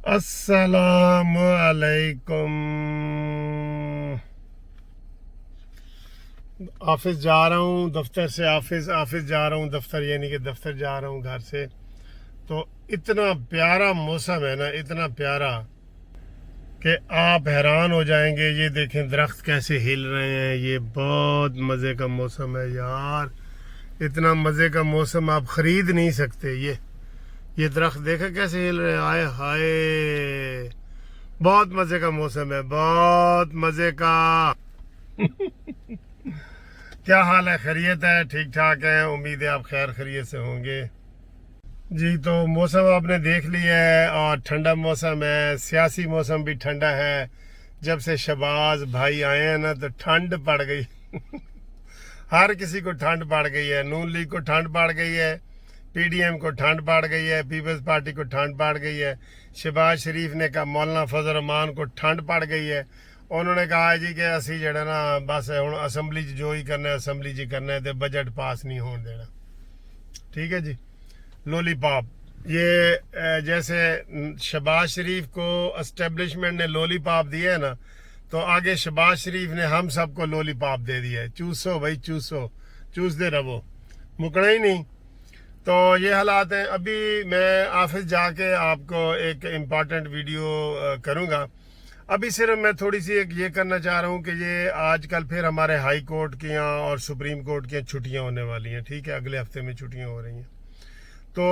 अस्सलाम अलैकुम। ऑफिस जा रहा हूँ, दफ्तर से ऑफिस जा रहा हूँ, दफ्तर यानी कि दफ्तर जा रहा हूँ घर से। तो इतना प्यारा मौसम है ना, इतना प्यारा कि आप हैरान हो जाएंगे। ये देखें दरख्त कैसे हिल रहे हैं, ये बहुत मज़े का मौसम है यार। इतना मज़े का मौसम आप ख़रीद नहीं सकते। ये दरख्त देखे कैसे हिल रहे हैं, आए हाय। बहुत मज़े का मौसम है, बहुत मज़े का। क्या हाल है? खैरियत है? ठीक ठाक है? उम्मीद है आप खैर खैरियत से होंगे जी। तो मौसम आपने देख लिया है और ठंडा मौसम है, सियासी मौसम भी ठंडा है। जब से शहबाज भाई आए हैं ना तो ठंड पड़ गई। हर किसी को ठंड पड़ गई है। नून लीग को ठंड पड़ गई है, पीडीएम को ठंड पड़ गई है, पीपल्स पार्टी को ठंड पड़ गई है। शहबाज शरीफ ने कहा, मौलाना फजल रहमान को ठंड पड़ गई है। उन्होंने कहा जी कि असी जड़ा ना बस हुण असैम्बली जो ही करना है असैम्बली च करना है, तो बजट पास नहीं होने देना। ठीक है जी। लॉलीपॉप, ये जैसे शहबाज शरीफ को एस्टेब्लिशमेंट ने लॉलीपॉप दिया है ना, तो आगे शहबाज शरीफ ने हम सबको लॉलीपॉप दे दिया है। चूसो भाई, चूसो, चूसते रहो, मुकना ही नहीं। तो ये हालात हैं। अभी मैं ऑफिस जाके आपको एक इम्पॉर्टेंट वीडियो करूँगा। अभी सिर्फ मैं थोड़ी सी एक ये करना चाह रहा हूँ कि ये आजकल फिर हमारे हाई कोर्ट की और सुप्रीम कोर्ट की छुट्टियाँ होने वाली हैं। ठीक है, अगले हफ्ते में छुट्टियाँ हो रही हैं। तो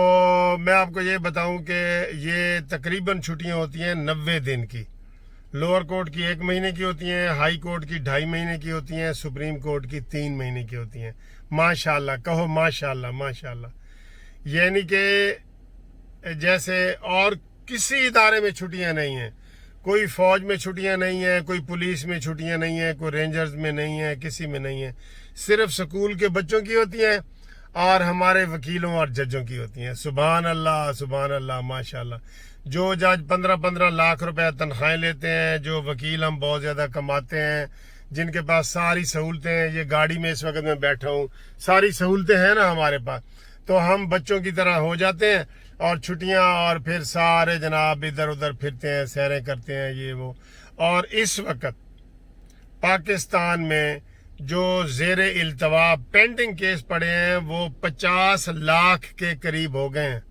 मैं आपको ये बताऊं कि ये तकरीबन छुट्टियां होती हैं 90 दिन की। लोअर कोर्ट की 1 महीने की होती हैं, हाई कोर्ट की 2.5 महीने की होती हैं, सुप्रीम कोर्ट की 3 महीने की होती हैं। माशाल्लाह, कहो माशाल्लाह, माशाल्लाह। यानी कि जैसे और किसी इदारे में छुट्टियां नहीं हैं। कोई फौज में छुट्टियां नहीं है, कोई पुलिस में छुट्टियां नहीं है, कोई रेंजर्स में नहीं है, किसी में नहीं है। सिर्फ स्कूल के बच्चों की होती हैं और हमारे वकीलों और जजों की होती हैं। सुभान अल्लाह, सुभान अल्लाह, माशाल्लाह। जो जज 15-15 लाख रुपए तनख्वाहें लेते हैं, जो वकील हम बहुत ज़्यादा कमाते हैं, जिनके पास सारी सहूलतें हैं। ये गाड़ी में इस वक्त मैं बैठा हूँ, सारी सहूलतें हैं ना हमारे पास। तो हम बच्चों की तरह हो जाते हैं और छुट्टियाँ, और फिर सारे जनाब इधर उधर फिरते हैं, सैरें करते हैं, ये वो। और इस वक्त पाकिस्तान में जो ज़ेर इल्तवा पेंडिंग केस पड़े हैं वो 50 लाख के करीब हो गए हैं।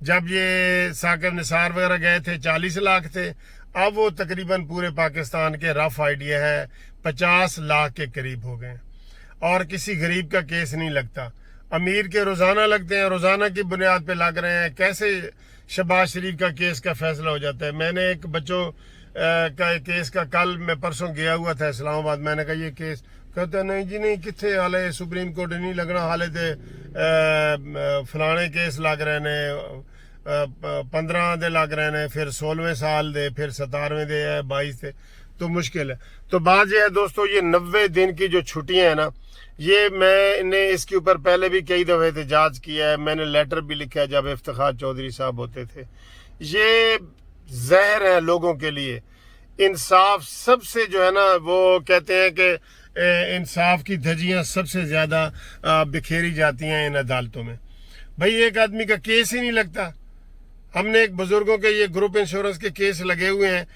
जब ये साकिब निसार वगैरह गए थे 40 लाख थे। अब वो तकरीबन पूरे पाकिस्तान के रफ आइडिया है 50 लाख के करीब हो गए हैं। और किसी गरीब का केस नहीं लगता। अमीर के रोज़ाना लगते हैं, रोज़ाना की बुनियाद पे लग रहे हैं। कैसे शहबाज शरीफ का केस का फैसला हो जाता है। मैंने एक बच्चों का केस का कल मैं परसों गया हुआ था इस्लामाबाद। मैंने कहा ये केस, कहता नहीं जी नहीं, कितने हाले सुप्रीम कोर्ट नहीं लगना, हाले थे फलाने केस लग रहे ने, 15 दे लग रहे ने, फिर 16वें साल दे, फिर 17वें दे है, 22 दे। तो मुश्किल है। तो बात यह है दोस्तों, ये 90 दिन की जो छुट्टियां हैं ना, ये मैंने इसके ऊपर पहले भी कई दफ़े एहतजाज किया है। मैंने लेटर भी लिखा है जब इफ्तिखार चौधरी साहब होते थे। ये जहर है लोगों के लिए। इंसाफ सबसे जो है ना, वो कहते हैं कि इंसाफ की धज्जियां सबसे ज़्यादा बिखेरी जाती हैं इन अदालतों में। भाई एक आदमी का केस ही नहीं लगता। हमने एक बुजुर्गों के ये ग्रुप इंश्योरेंस के केस लगे हुए हैं,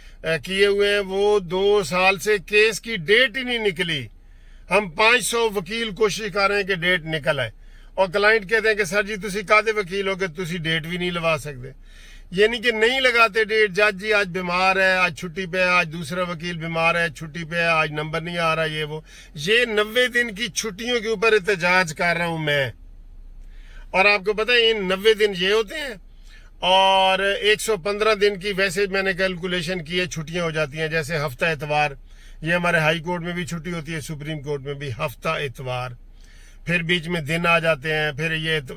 किए हुए हैं, वो 2 साल से केस की डेट ही नहीं निकली। हम 500 वकील कोशिश कर रहे हैं कि डेट निकल आए, और क्लाइंट कहते हैं कि सर जी तुसी कादे वकील हो कि तुसी डेट भी नहीं लगा सकते। यानी कि नहीं लगाते डेट। जज जी आज बीमार है, आज छुट्टी पे है, आज दूसरा वकील बीमार है, छुट्टी पे है, आज नंबर नहीं आ रहा, ये वो। ये 90 दिन की छुट्टियों के ऊपर एहतजाज कर रहा हूं मैं। और आपको पता है इन 90 दिन ये होते हैं, और 115 दिन की वैसे मैंने कैलकुलेशन की है छुट्टियां हो जाती हैं। जैसे हफ्ता एतवार, ये हमारे हाई कोर्ट में भी छुट्टी होती है, सुप्रीम कोर्ट में भी हफ्ता एतवार। फिर बीच में दिन आ जाते हैं, फिर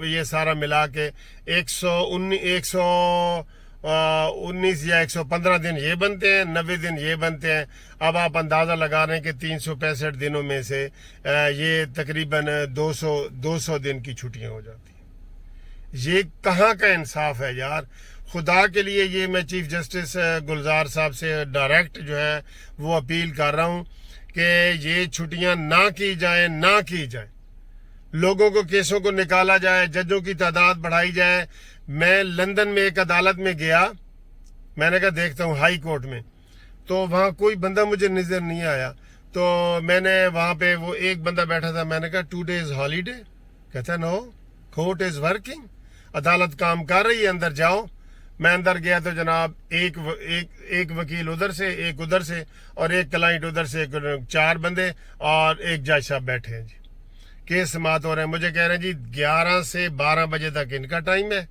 ये सारा मिला के 119 या 115 दिन ये बनते हैं, 90 दिन ये बनते हैं। अब आप अंदाज़ा लगा रहे हैं कि 365 दिनों में से ये तकरीबन 200 दिन की छुट्टियां हो जाती हैं। ये कहाँ का इंसाफ है यार। खुदा के लिए ये मैं चीफ जस्टिस गुलजार साहब से डायरेक्ट जो है वो अपील कर रहा हूँ कि ये छुट्टियां ना की जाए, ना की जाए। लोगों को केसों को निकाला जाए, जजों की तादाद बढ़ाई जाए। मैं लंदन में एक अदालत में गया, میں نے کہا دیکھتا ہوں ہائی کورٹ میں، تو وہاں کوئی بندہ مجھے نظر نہیں آیا، تو میں نے وہاں پہ وہ ایک بندہ بیٹھا تھا، میں نے کہا 2 days ہالیڈے، کہتا نو کورٹ از ورکنگ، عدالت کام کر رہی ہے، اندر جاؤ۔ میں اندر گیا تو جناب ایک وکیل ادھر سے، ایک ادھر سے، اور ایک کلائنٹ ادھر سے، 4 بندے اور ایک جج صاحب بیٹھے ہیں جی، کیس سماعت ہو رہے ہیں۔ مجھے کہہ رہے ہیں جی 11 سے 12 بجے تک ان کا ٹائم ہے،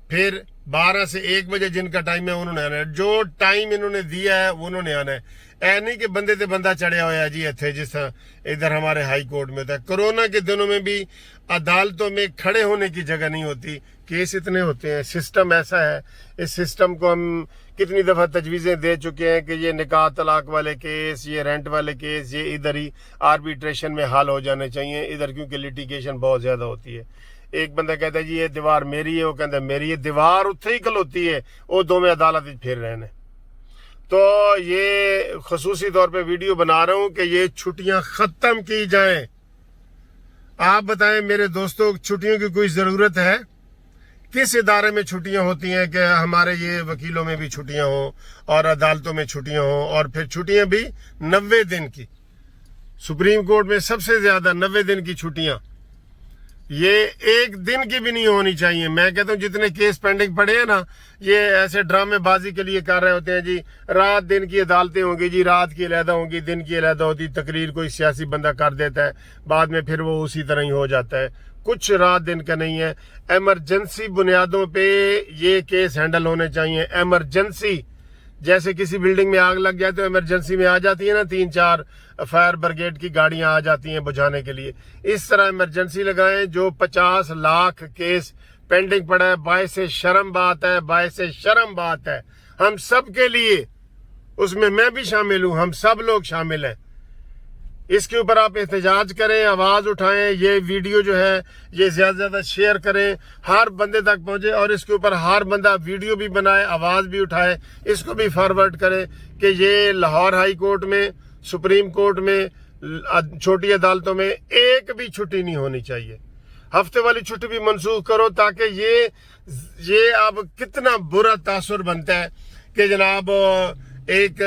پھر 12 سے 1 بجے جن کا ٹائم ہے انہوں نے آنا ہے، جو ٹائم انہوں نے دیا ہے انہوں نے آنا ہے۔ اے نہیں کہ بندے تے بندہ چڑھیا ہوا ہے جی اتھے، جس طرح ادھر ہمارے ہائی کورٹ میں ہوتا ہے۔ کرونا کے دنوں میں بھی عدالتوں میں کھڑے ہونے کی جگہ نہیں ہوتی، کیس اتنے ہوتے ہیں، سسٹم ایسا ہے۔ اس سسٹم کو ہم کتنی دفعہ تجویزیں دے چکے ہیں کہ یہ نکاح طلاق والے کیس، یہ رینٹ والے کیس، یہ ادھر ہی آربیٹریشن میں حل ہو جانے چاہیے، ادھر کیونکہ لیٹیگیشن بہت زیادہ ہوتی ہے۔ ایک بندہ کہتا ہے جی یہ دیوار میری ہے، وہ کہتا ہے میری ہے، دیوار اتھے ہی کھلوتی ہے، وہ دو میں عدالت پھر رہنے۔ تو یہ خصوصی طور پہ ویڈیو بنا رہا ہوں کہ یہ چھٹیاں ختم کی جائیں۔ آپ بتائیں میرے دوستوں، چھٹیوں کی کوئی ضرورت ہے؟ کس ادارے میں چھٹیاں ہوتی ہیں کہ ہمارے یہ وکیلوں میں بھی چھٹیاں ہوں اور عدالتوں میں چھٹیاں ہوں، اور پھر چھٹیاں بھی 90 دن کی۔ سپریم کورٹ میں سب سے زیادہ 90 دن کی چھٹیاں، یہ 1 دن کی بھی نہیں ہونی چاہیے۔ میں کہتا ہوں جتنے کیس پینڈنگ پڑے ہیں نا، یہ ایسے ڈرامے بازی کے لیے کر رہے ہوتے ہیں جی، رات دن کی عدالتیں ہوں گی جی، رات کی علیحدہ ہوں گی، دن کی علیحدہ ہوتی، تقریر کوئی سیاسی بندہ کر دیتا ہے، بعد میں پھر وہ اسی طرح ہی ہو جاتا ہے۔ کچھ رات دن کا نہیں ہے، ایمرجنسی بنیادوں پہ یہ کیس ہینڈل ہونے چاہیے۔ ایمرجنسی، جیسے کسی بلڈنگ میں آگ لگ جائے تو ایمرجنسی میں آ جاتی ہے نا، 3-4 فائر بریگیڈ کی گاڑیاں آ جاتی ہیں بجھانے کے لیے، اس طرح ایمرجنسی لگائیں۔ جو 50 لاکھ کیس پینڈنگ پڑا ہے، باعث شرم بات ہے، باعث شرم بات ہے ہم سب کے لیے، اس میں بھی شامل ہوں، ہم سب لوگ شامل ہیں۔ اس کے اوپر آپ احتجاج کریں، آواز اٹھائیں، یہ ویڈیو جو ہے یہ زیادہ سے زیادہ شیئر کریں، ہر بندے تک پہنچے، اور اس کے اوپر ہر بندہ ویڈیو بھی بنائے، آواز بھی اٹھائے، اس کو بھی فارورڈ کرے کہ یہ لاہور ہائی کورٹ میں، سپریم کورٹ میں، چھوٹی عدالتوں میں ایک بھی چھٹی نہیں ہونی چاہیے۔ ہفتے والی چھٹی بھی منسوخ کرو، تاکہ یہ اب کتنا برا تاثر بنتا ہے کہ جناب ایک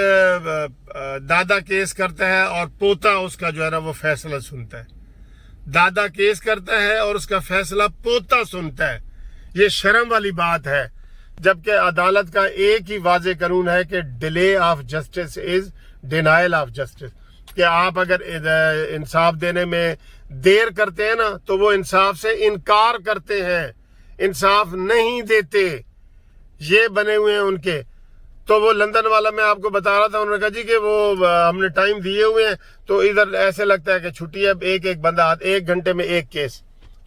دادا کیس کرتا ہے اور پوتا اس کا جو ہے نا وہ فیصلہ سنتا ہے، دادا کیس کرتا ہے اور اس کا فیصلہ پوتا سنتا ہے۔ یہ شرم والی بات ہے، جبکہ عدالت کا ایک ہی واضح قانون ہے کہ delay of justice is denial of justice, کہ آپ اگر انصاف دینے میں دیر کرتے ہیں نا تو وہ انصاف سے انکار کرتے ہیں، انصاف نہیں دیتے، یہ بنے ہوئے ہیں ان کے۔ تو وہ لندن والا میں آپ کو بتا رہا تھا، انہوں نے کہا جی کہ وہ ہم نے ٹائم دیے ہوئے ہیں، تو ادھر ایسے لگتا ہے کہ چھٹی ہے، ایک بندہ 1 گھنٹے میں 1 کیس۔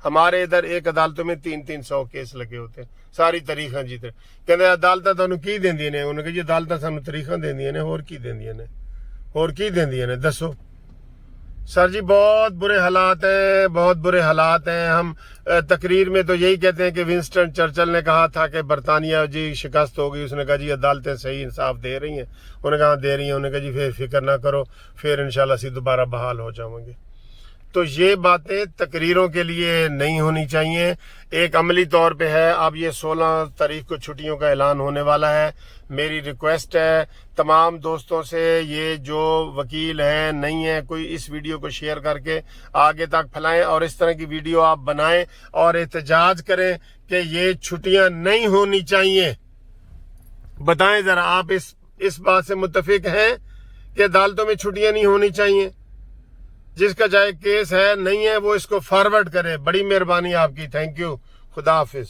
ہمارے ادھر ایک عدالتوں میں 300 کیس لگے ہوتے ہیں، ساری تاریخاں جیتے کہتے عدالتاں تانوں کی دیندیاں نے، انہوں نے کہا جی عدالتاں سانوں تاریخاں دیندیاں نے، اور کی دیندیاں نے، اور کی دیندیاں نے، دسو سر جی۔ بہت برے حالات ہیں، بہت برے حالات ہیں۔ ہم تقریر میں تو یہی کہتے ہیں کہ ونسٹن چرچل نے کہا تھا کہ برطانیہ جی شکست ہو گئی، اس نے کہا جی عدالتیں صحیح انصاف دے رہی ہیں، انہوں نے کہا دے رہی ہیں، انہوں نے کہا جی پھر فکر نہ کرو، پھر انشاءاللہ سے دوبارہ بحال ہو جاؤں گے۔ تو یہ باتیں تقریروں کے لیے نہیں ہونی چاہیے، ایک عملی طور پہ ہے۔ اب یہ 16 تاریخ کو چھٹیوں کا اعلان ہونے والا ہے۔ میری ریکویسٹ ہے تمام دوستوں سے، یہ جو وکیل ہیں نہیں ہیں، کوئی اس ویڈیو کو شیئر کر کے آگے تک پھیلائیں، اور اس طرح کی ویڈیو آپ بنائیں اور احتجاج کریں کہ یہ چھٹیاں نہیں ہونی چاہیے۔ بتائیں ذرا، آپ اس بات سے متفق ہیں کہ عدالتوں میں چھٹیاں نہیں ہونی چاہیے؟ جس کا چاہے کیس ہے نہیں ہے وہ اس کو فارورڈ کرے، بڑی مہربانی آپ کی، تھینک یو، خدا حافظ۔